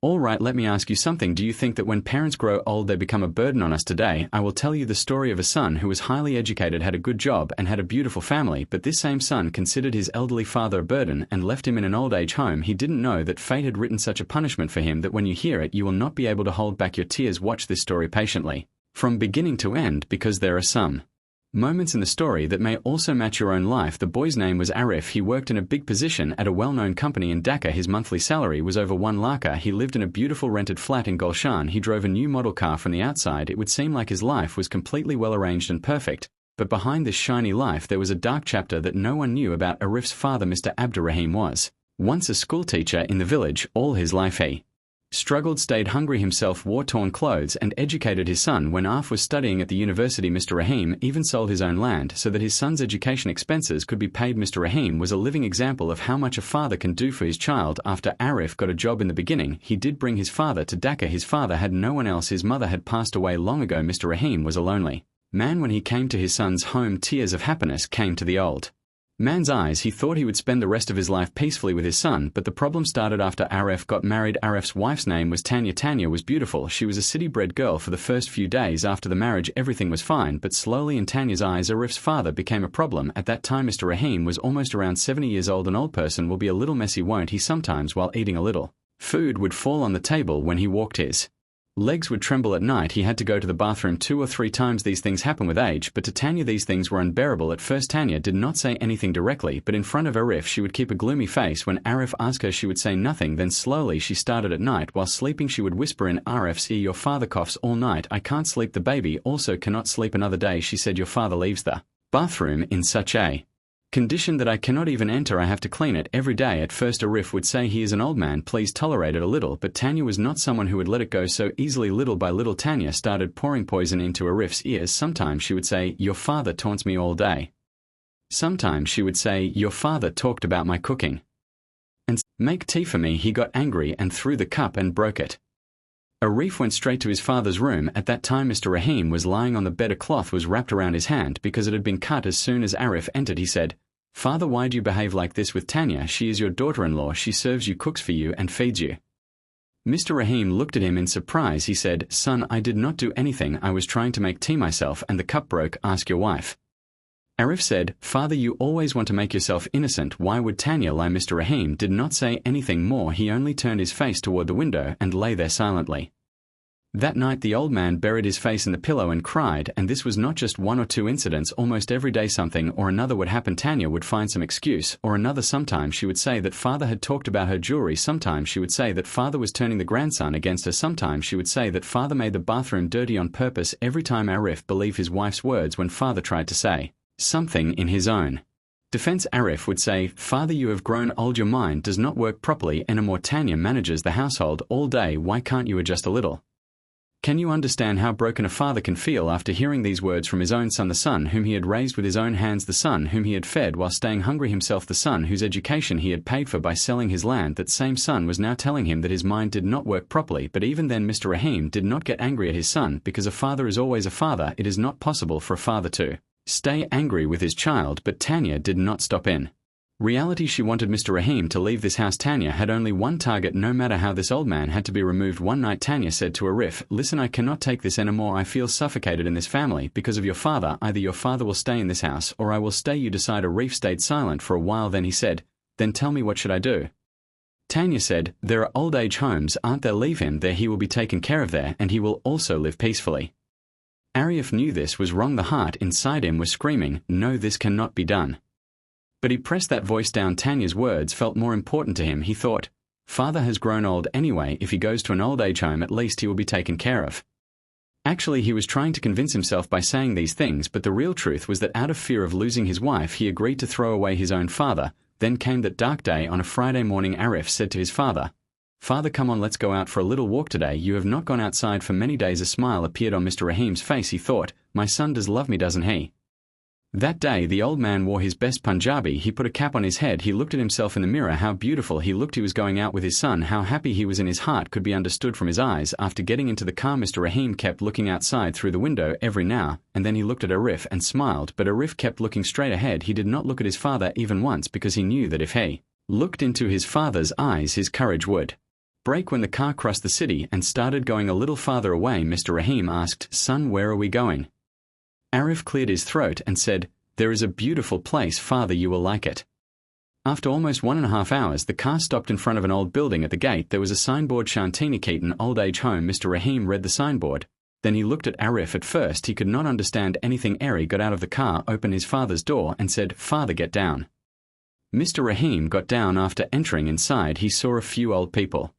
All right, let me ask you something. Do you think that when parents grow old they become a burden on us today? I will tell you the story of a son who was highly educated, had a good job, and had a beautiful family, but this same son considered his elderly father a burden and left him in an old age home. He didn't know that fate had written such a punishment for him that when you hear it you will not be able to hold back your tears. Watch this story patiently, from beginning to end, because there are some moments in the story that may also match your own life. The boy's name was Arif. He worked in a big position at a well-known company in Dhaka. His monthly salary was over 1 lakh. He lived in a beautiful rented flat in Gulshan. He drove a new model car. From the outside it would seem like his life was completely well arranged and perfect, but behind this shiny life there was a dark chapter that no one knew about. Arif's father, Mr. Abdurrahim, was once a schoolteacher in the village. All his life he struggled, stayed hungry himself, wore torn clothes, and educated his son. When Arif was studying at the university, Mr. Rahim even sold his own land so that his son's education expenses could be paid. Mr. Rahim was a living example of how much a father can do for his child. After Arif got a job in the beginning, he did bring his father to Dhaka. His father had no one else. His mother had passed away long ago. Mr. Rahim was a lonely man when he came to his son's home. Tears of happiness came to the old man's eyes. He thought he would spend the rest of his life peacefully with his son, but the problem started after Arif got married. Arif's wife's name was Tanya. Tanya was beautiful. She was a city-bred girl. For the first few days after the marriage everything was fine, but slowly in Tanya's eyes Arif's father became a problem. At that time Mr. Rahim was almost around 70 years old. An old person will be a little messy, won't he? Sometimes while eating a little food would fall on the table. When he walked his legs would tremble. At night he had to go to the bathroom 2 or 3 times. These things happen with age, but to Tanya these things were unbearable. At first Tanya did not say anything directly, but in front of Arif she would keep a gloomy face. When Arif asked her she would say nothing. Then slowly she started. At night while sleeping she would whisper in Arif's ear, "Your father coughs all night. I can't sleep. The baby also cannot sleep." Another day she said, "Your father leaves the bathroom in such a condition that I cannot even enter. I have to clean it every day." At first Arif would say, "He is an old man, please tolerate it a little," but Tanya was not someone who would let it go so easily. Little by little Tanya started pouring poison into Arif's ears. Sometimes she would say, "Your father taunts me all day." Sometimes she would say, "Your father talked about my cooking and make tea for me." He got angry and threw the cup and broke it. Arif went straight to his father's room. At that time Mr. Rahim was lying on the bed. A cloth was wrapped around his hand because it had been cut. As soon as Arif entered he said, "Father, why do you behave like this with Tanya? She is your daughter-in-law. She serves you, cooks for you, and feeds you." Mr. Rahim looked at him in surprise. He said, "Son, I did not do anything. I was trying to make tea myself and the cup broke. Ask your wife." Arif said, "Father, you always want to make yourself innocent. Why would Tanya lie?" Mr. Rahim did not say anything more. He only turned his face toward the window and lay there silently. That night the old man buried his face in the pillow and cried, and this was not just 1 or 2 incidents. Almost every day something or another would happen. Tanya would find some excuse or another. Sometimes she would say that father had talked about her jewelry. Sometimes she would say that father was turning the grandson against her. Sometimes she would say that father made the bathroom dirty on purpose. Every time Arif believed his wife's words when father tried to say something in his own defense. Arif would say, "Father, you have grown old. Your mind does not work properly anymore. Tanya manages the household all day. Why can't you adjust a little?" Can you understand how broken a father can feel after hearing these words from his own son, the son whom he had raised with his own hands, the son whom he had fed while staying hungry himself, the son whose education he had paid for by selling his land? That same son was now telling him that his mind did not work properly. But even then Mr. Rahim did not get angry at his son, because a father is always a father. It is not possible for a father to stay angry with his child. But Tanya did not stop. In reality she wanted Mr. Rahim to leave this house. Tanya had only one target, no matter how this old man had to be removed. One night Tanya said to Arif, "Listen, I cannot take this anymore. I feel suffocated in this family because of your father. Either your father will stay in this house or I will stay." You decide. Arif stayed silent for a while. Then he said, "Then tell me, what should I do?" Tanya said, "There are old age homes, aren't there? Leave him there. He will be taken care of there and he will also live peacefully." Arif knew this was wrong. The heart inside him was screaming, "No, this cannot be done." But he pressed that voice down. Tanya's words felt more important to him. He thought, "Father has grown old anyway. If he goes to an old age home at least he will be taken care of." Actually he was trying to convince himself by saying these things, but the real truth was that out of fear of losing his wife he agreed to throw away his own father. Then came that dark day. On a Friday morning Arif said to his father, "Father, come on, let's go out for a little walk today. You have not gone outside for many days." A smile appeared on Mr. Rahim's face. He thought, "My son does love me, doesn't he?" That day the old man wore his best Punjabi. He put a cap on his head. He looked at himself in the mirror. How beautiful he looked. He was going out with his son. How happy he was in his heart could be understood from his eyes. After getting into the car Mr. Rahim kept looking outside through the window every now and then. He looked at Arif and smiled, but Arif kept looking straight ahead. He did not look at his father even once because he knew that if he looked into his father's eyes his courage would break when the car crossed the city and started going a little farther away. Mr. Rahim asked, "Son, where are we going?" Arif cleared his throat and said, "There is a beautiful place, father, you will like it." After almost 1.5 hours, the car stopped in front of an old building. At the gate there was a signboard, Shantini Keaton Old Age Home. Mr. Rahim read the signboard. Then he looked at Arif. At first he could not understand anything. Ari got out of the car, opened his father's door and said, "Father, get down." Mr. Rahim got down. After entering inside, he saw a few old people.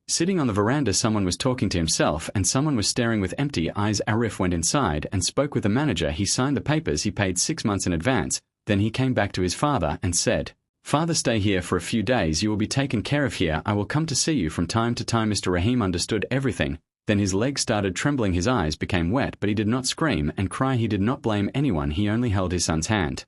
Sitting on the veranda, someone was talking to himself and someone was staring with empty eyes. Arif went inside and spoke with the manager. He signed the papers. He paid 6 months in advance. Then he came back to his father and said, "Father, stay here for a few days. You will be taken care of here. I will come to see you from time to time." Mr. Rahim understood everything. Then his legs started trembling. His eyes became wet, but he did not scream and cry. He did not blame anyone. He only held his son's hand.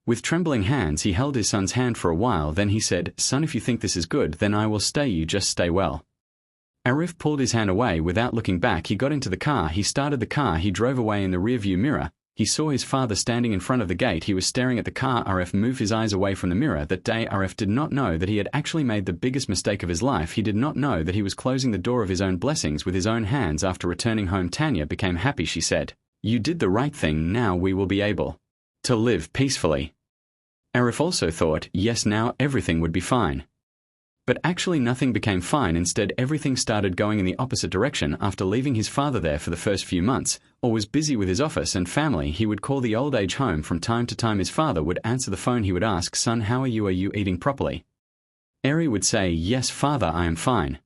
With trembling hands, he held his son's hand for a while. Then he said, "Son, if you think this is good, then I will stay. You just stay well." Arif pulled his hand away without looking back. He got into the car. He started the car. He drove away. In the rearview mirror, he saw his father standing in front of the gate. He was staring at the car. Arif moved his eyes away from the mirror. That day, Arif did not know that he had actually made the biggest mistake of his life. He did not know that he was closing the door of his own blessings with his own hands. After returning home, Tanya became happy. She said, "You did the right thing. Now we will be able to live peacefully." Arif also thought, yes, now everything would be fine. But actually nothing became fine. Instead, everything started going in the opposite direction. After leaving his father there for the first few months, or was busy with his office and family, he would call the old age home from time to time. His father would answer the phone. He would ask, "Son, how are you? Are you eating properly?" Ari would say, "Yes, father, I am fine."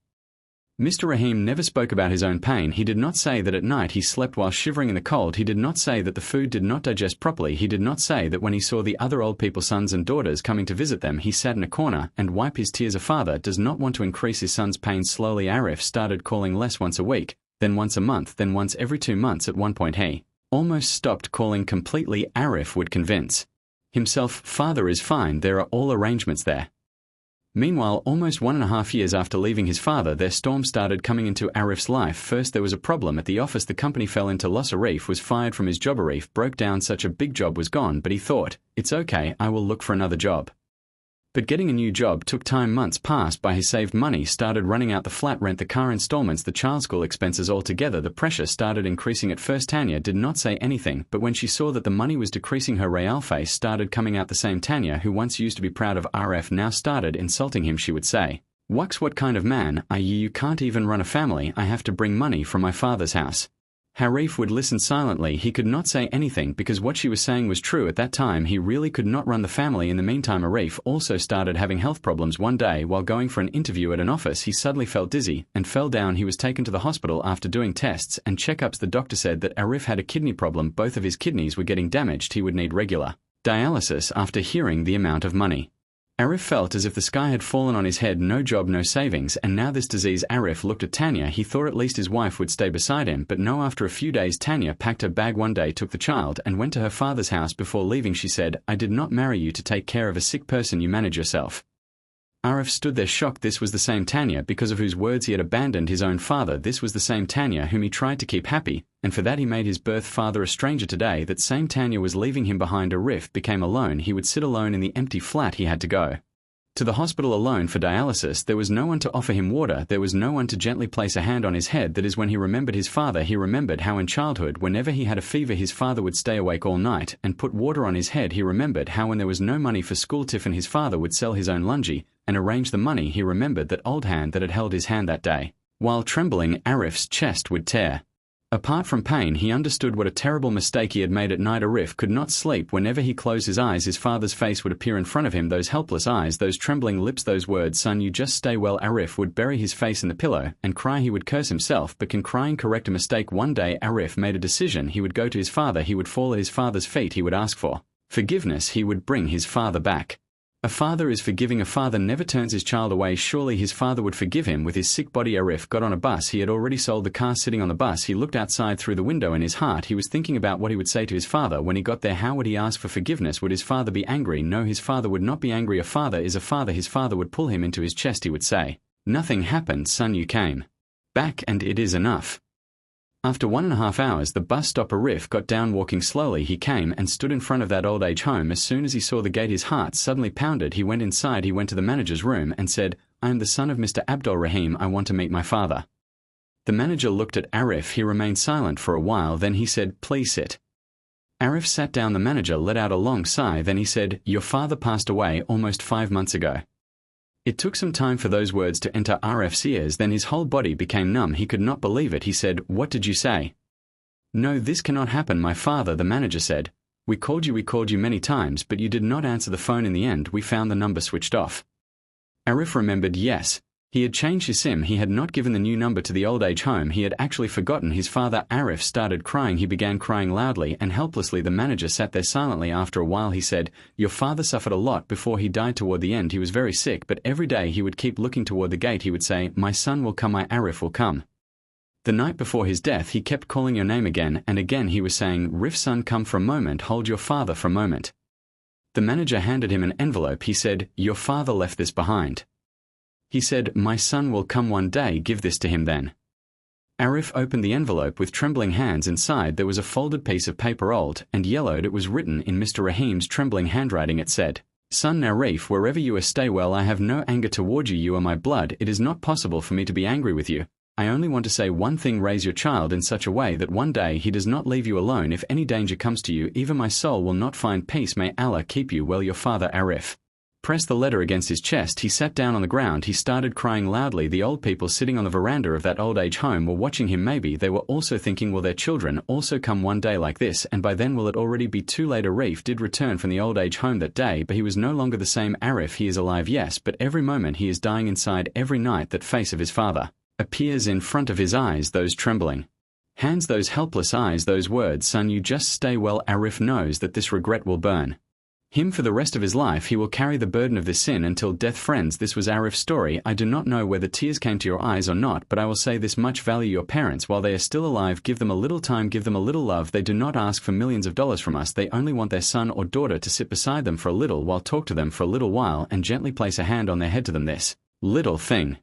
Mr. Rahim never spoke about his own pain. He did not say that at night he slept while shivering in the cold. He did not say that the food did not digest properly. He did not say that when he saw the other old people's sons and daughters coming to visit them, he sat in a corner and wiped his tears. A father does not want to increase his son's pain. Slowly, Arif started calling less, once a week, then once a month, then once every 2 months. At one point he almost stopped calling completely. Arif would convince himself, "Father is fine, there are all arrangements there." Meanwhile, almost 1.5 years after leaving his father, their storm started coming into Arif's life. First there was a problem at the office. The company fell into loss. Arif was fired from his job. Arif broke down. Such a big job was gone, but he thought, "It's okay, I will look for another job." But getting a new job took time. Months passed by. His saved money started running out. The flat rent, the car installments, the child school expenses, all together. The pressure started increasing. At first Tanya did not say anything, but when she saw that the money was decreasing, her real face started coming out. The same Tanya who once used to be proud of Arif now started insulting him. She would say, "Wux, what kind of man are you? You can't even run a family. I have to bring money from my father's house." Arif would listen silently. He could not say anything because what she was saying was true. At that time he really could not run the family. In the meantime, Arif also started having health problems. One day, while going for an interview at an office, he suddenly felt dizzy and fell down. He was taken to the hospital. After doing tests and checkups, the doctor said that Arif had a kidney problem. Both of his kidneys were getting damaged. He would need regular dialysis. After hearing the amount of money, Arif felt as if the sky had fallen on his head. No job, no savings, and now this disease. Arif looked at Tanya. He thought at least his wife would stay beside him, but no. After a few days, Tanya packed her bag one day, took the child, and went to her father's house. Before leaving, she said, "I did not marry you to take care of a sick person. You manage yourself." Arif stood there shocked. This was the same Tanya because of whose words he had abandoned his own father. This was the same Tanya whom he tried to keep happy, and for that he made his birth father a stranger. Today, that same Tanya was leaving him behind. Arif became alone. He would sit alone in the empty flat. He had to go to the hospital alone for dialysis. There was no one to offer him water. There was no one to gently place a hand on his head. That is when he remembered his father. He remembered how in childhood, whenever he had a fever, his father would stay awake all night and put water on his head. He remembered how when there was no money for school tiffin, his father would sell his own lungi and arrange the money. He remembered that old hand that had held his hand that day. While trembling, Arif's chest would tear. Apart from pain, he understood what a terrible mistake he had made. At night, Arif could not sleep. Whenever he closed his eyes, his father's face would appear in front of him. Those helpless eyes, those trembling lips, those words, "Son, you just stay well." Arif would bury his face in the pillow and cry. He would curse himself, but can crying correct a mistake? One day, Arif made a decision. He would go to his father. He would fall at his father's feet. He would ask for forgiveness. He would bring his father back. A father is forgiving. A father never turns his child away. Surely his father would forgive him. With his sick body, Arif got on a bus. He had already sold the car. Sitting on the bus, he looked outside through the window. In his heart, he was thinking about what he would say to his father when he got there. How would he ask for forgiveness? Would his father be angry? No, his father would not be angry. A father is a father. His father would pull him into his chest. He would say, "Nothing happened, son. You came back, and it is enough." After 1.5 hours, the bus stop Arif got down. Walking slowly, he came and stood in front of that old age home. As soon as he saw the gate, his heart suddenly pounded. He went inside. He went to the manager's room and said, "I am the son of Mr. Abdul Rahim. I want to meet my father." The manager looked at Arif. He remained silent for a while. Then he said, "Please sit." Arif sat down. The manager let out a long sigh. Then he said, "Your father passed away almost 5 months ago." It took some time for those words to enter Arif's ears. Then his whole body became numb. He could not believe it. He said, "What did you say?" "No, this cannot happen, my father," the manager said. We called you many times, but you did not answer the phone. In the end, we found the number switched off." Arif remembered, yes. He had changed his SIM. He had not given the new number to the old age home. He had actually forgotten his father. Arif started crying. He began crying loudly and helplessly. The manager sat there silently. After a while he said, "Your father suffered a lot before he died. Toward the end he was very sick, but every day he would keep looking toward the gate. He would say, 'My son will come, my Arif will come.' The night before his death he kept calling your name again and again. He was saying, 'Rif son, come for a moment, hold your father for a moment.'" The manager handed him an envelope. He said, "Your father left this behind." He said, "My son will come one day, give this to him then." Arif opened the envelope with trembling hands. Inside there was a folded piece of paper, old and yellowed. It was written in Mr. Rahim's trembling handwriting. It said, "Son Arif, wherever you are, stay well. I have no anger toward you. You are my blood. It is not possible for me to be angry with you. I only want to say one thing: raise your child in such a way that one day he does not leave you alone. If any danger comes to you, even my soul will not find peace. May Allah keep you well, your father Arif." Pressed the letter against his chest. He sat down on the ground. He started crying loudly. The old people sitting on the veranda of that old age home were watching him. Maybe they were also thinking, will their children also come one day like this? And by then will it already be too late? Arif did return from the old age home that day, but he was no longer the same Arif. He is alive, yes, but every moment he is dying inside. Every night that face of his father appears in front of his eyes, those trembling hands, those helpless eyes, those words, "Son, you just stay well." Arif knows that this regret will burn him for the rest of his life. He will carry the burden of this sin until death. Friends, this was Arif's story. I do not know whether tears came to your eyes or not, but I will say this much: value your parents while they are still alive. Give them a little time, give them a little love. They do not ask for millions of dollars from us. They only want their son or daughter to sit beside them for a little while, talk to them for a little while, and gently place a hand on their head. To them this little thing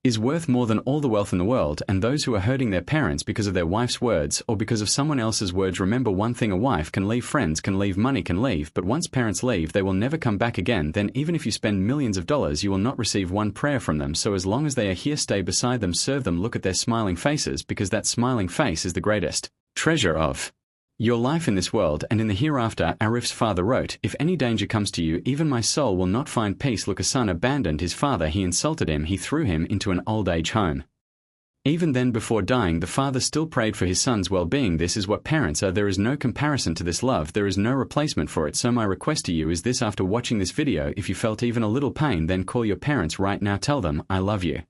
is worth more than all the wealth in the world. And those who are hurting their parents because of their wife's words or because of someone else's words, remember one thing: a wife can leave, friends can leave, money can leave, but once parents leave, they will never come back again. Then even if you spend millions of dollars, you will not receive one prayer from them. So as long as they are here, stay beside them, serve them, look at their smiling faces, because that smiling face is the greatest treasure of your life in this world and in the hereafter. Arif's father wrote, "If any danger comes to you, even my soul will not find peace." Look, a son abandoned his father. He insulted him. He threw him into an old age home. Even then, before dying, the father still prayed for his son's well-being. This is what parents are. There is no comparison to this love. There is no replacement for it. So my request to you is this: after watching this video, if you felt even a little pain, then call your parents right now. Tell them, "I love you."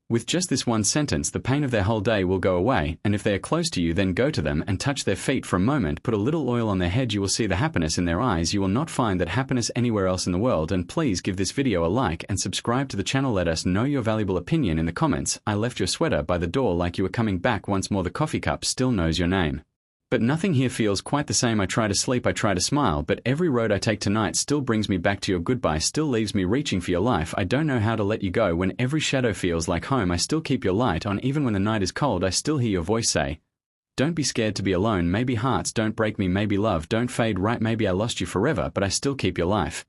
With just this one sentence, the pain of their whole day will go away. And if they are close to you, then go to them and touch their feet for a moment. Put a little oil on their head. You will see the happiness in their eyes. You will not find that happiness anywhere else in the world. And please give this video a like and subscribe to the channel. Let us know your valuable opinion in the comments. I left your sweater by the door like you were coming back once more. The coffee cup still knows your name. But nothing here feels quite the same. I try to sleep, I try to smile, but every road I take tonight still brings me back to your goodbye, still leaves me reaching for your life. I don't know how to let you go. When every shadow feels like home, I still keep your light on. Even when the night is cold, I still hear your voice say, "Don't be scared to be alone." Maybe hearts don't break me, maybe love don't fade right, maybe I lost you forever, but I still keep your life.